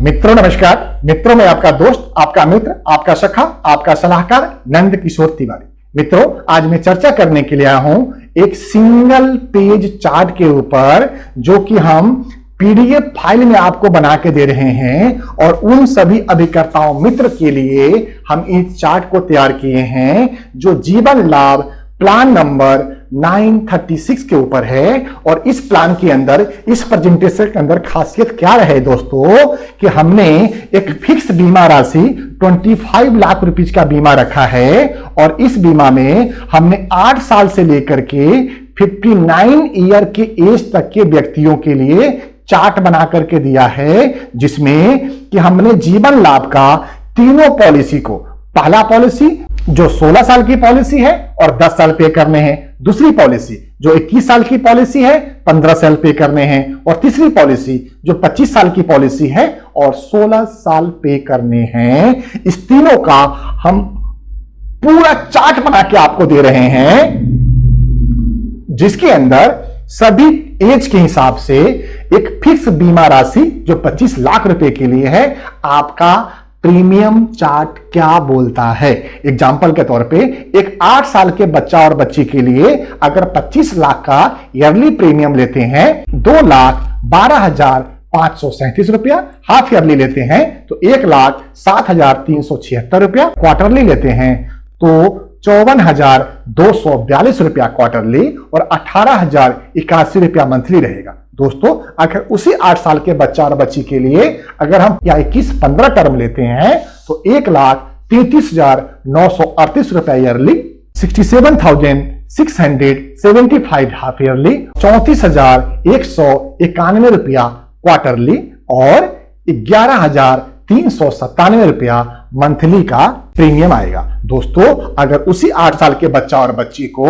मित्रों नमस्कार। मित्रों मैं आपका दोस्त, आपका मित्र, आपका सखा, आपका सलाहकार नंद किशोर तिवारी। मित्रों आज मैं चर्चा करने के लिए आया हूं एक सिंगल पेज चार्ट के ऊपर, जो कि हम पीडीएफ फाइल में आपको बना के दे रहे हैं और उन सभी अभिकर्ताओं मित्र के लिए हम इस चार्ट को तैयार किए हैं जो जीवन लाभ प्लान नंबर 936 के ऊपर है। और इस प्लान के अंदर, इस प्रेजेंटेशन के अंदर खासियत क्या रहे दोस्तों कि हमने एक फिक्स बीमा राशि 25 लाख रुपीज का बीमा रखा है और इस बीमा में हमने 8 साल से लेकर के 59 ईयर के एज तक के व्यक्तियों के लिए चार्ट बना करके दिया है, जिसमें कि हमने जीवन लाभ का तीनों पॉलिसी को, पहला पॉलिसी जो 16 साल की पॉलिसी है और 10 साल पे करने हैं, दूसरी पॉलिसी जो 21 साल की पॉलिसी है 15 साल पे करने हैं, और तीसरी पॉलिसी जो 25 साल की पॉलिसी है और 16 साल पे करने हैं। इस तीनों का हम पूरा चार्ट बना के आपको दे रहे हैं, जिसके अंदर सभी एज के हिसाब से एक फिक्स बीमा राशि जो 25 लाख रुपए के लिए है। आपका प्रीमियम चार्ट क्या बोलता है? एग्जाम्पल के तौर पे एक 8 साल के बच्चा और बच्ची के लिए अगर 25 लाख का ईयरली प्रीमियम लेते हैं, 2,12,537 रुपया, हाफ ईयरली लेते हैं तो 1,07,376 रुपया, क्वार्टरली लेते हैं तो 54,242 रुपया क्वार्टरली और 18,081 रुपया मंथली रहेगा। दोस्तों अगर उसी 8 साल के बच्चा और बच्ची के लिए अगर हम 21-15 टर्म लेते हैं तो 1,33,938 रुपया ईयरली, 67,675 हाफ ईयरली, 34,191 रुपया क्वार्टरली और 11,397 रुपया मंथली का प्रीमियम आएगा। दोस्तों अगर उसी 8 साल के बच्चा और बच्ची को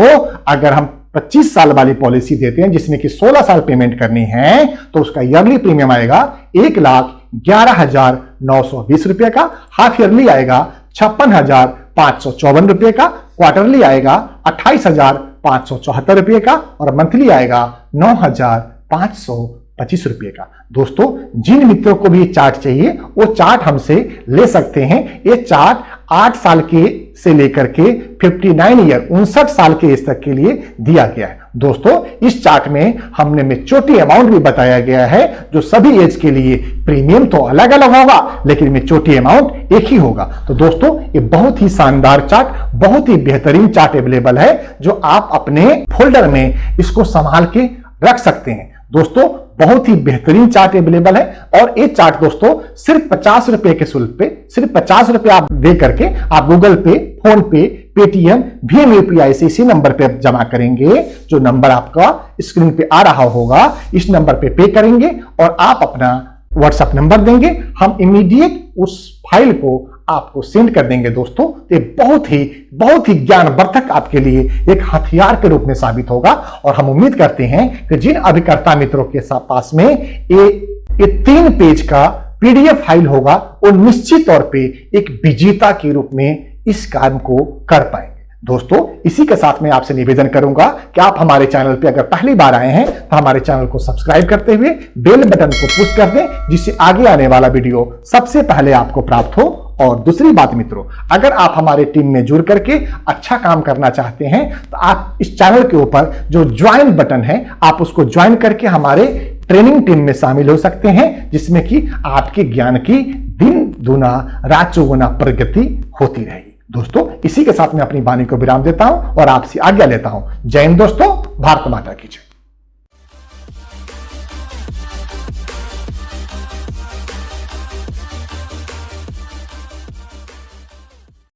अगर हम 25 साल वाली पॉलिसी देते हैं जिसमें कि 16 साल पेमेंट करनी है तो उसका ईयरली प्रीमियम आएगा 1,11,920 रुपए का, हाफ ईयरली आएगा 56,554 रुपए का, क्वार्टरली आएगा 28,574 रुपए का और मंथली आएगा 9,525 रुपए का। दोस्तों जिन मित्रों को भी ये चार्ट चाहिए वो चार्ट हमसे ले सकते हैं। ये चार्ट 8 साल के से लेकर के 59 ईयर 59 साल के एज तक के लिए दिया गया है। दोस्तों इस चार्ट में हमने मैच्योरिटी अमाउंट भी बताया गया है, जो सभी एज के लिए प्रीमियम तो अलग अलग होगा लेकिन मैच्योरिटी अमाउंट एक ही होगा। तो दोस्तों ये बहुत ही शानदार चार्ट, बहुत ही बेहतरीन चार्ट अवेलेबल है, जो आप अपने फोल्डर में इसको संभाल के रख सकते हैं। दोस्तों बहुत ही बेहतरीन चार्ट अवेलेबल है और ये चार्ट दोस्तों सिर्फ 50 रुपए के शुल्क पे, सिर्फ 50 रुपए आप दे करके आप गूगल पे, फोन पे, पेटीएम, भीम यूपीआई से इसी नंबर पे जमा करेंगे। जो नंबर आपका स्क्रीन पे आ रहा होगा इस नंबर पे करेंगे और आप अपना व्हाट्सएप नंबर देंगे, हम इमीडिएट उस फाइल को आपको सेंड कर देंगे। दोस्तों ये बहुत ही ज्ञानवर्धक आपके लिए एक हथियार के रूप में साबित होगा और हम उम्मीद करते हैं कि जिन अभिकर्ता मित्रों के पास में ये 3 पेज का पीडीएफ फाइल होगा वो निश्चित तौर पे एक विजेता के रूप में इस काम को कर पाएंगे। दोस्तों इसी के साथ मैं आपसे निवेदन करूंगा कि आप हमारे चैनल पे अगर पहली बार आए हैं तो हमारे चैनल को सब्सक्राइब करते हुए बेल बटन को पुश कर दें, जिससे आगे आने वाला वीडियो सबसे पहले आपको प्राप्त हो। और दूसरी बात मित्रों, अगर आप हमारे टीम में जुड़ करके अच्छा काम करना चाहते हैं तो आप इस चैनल के ऊपर जो ज्वाइन बटन है आप उसको ज्वाइन करके हमारे ट्रेनिंग टीम में शामिल हो सकते हैं, जिसमें कि आपके ज्ञान की दिन दुना रात चौगुना प्रगति होती रहेगी। दोस्तों इसी के साथ मैं अपनी वाणी को विराम देता हूं और आपसे आज्ञा लेता हूं। जय हिंद दोस्तों, भारत माता की जय।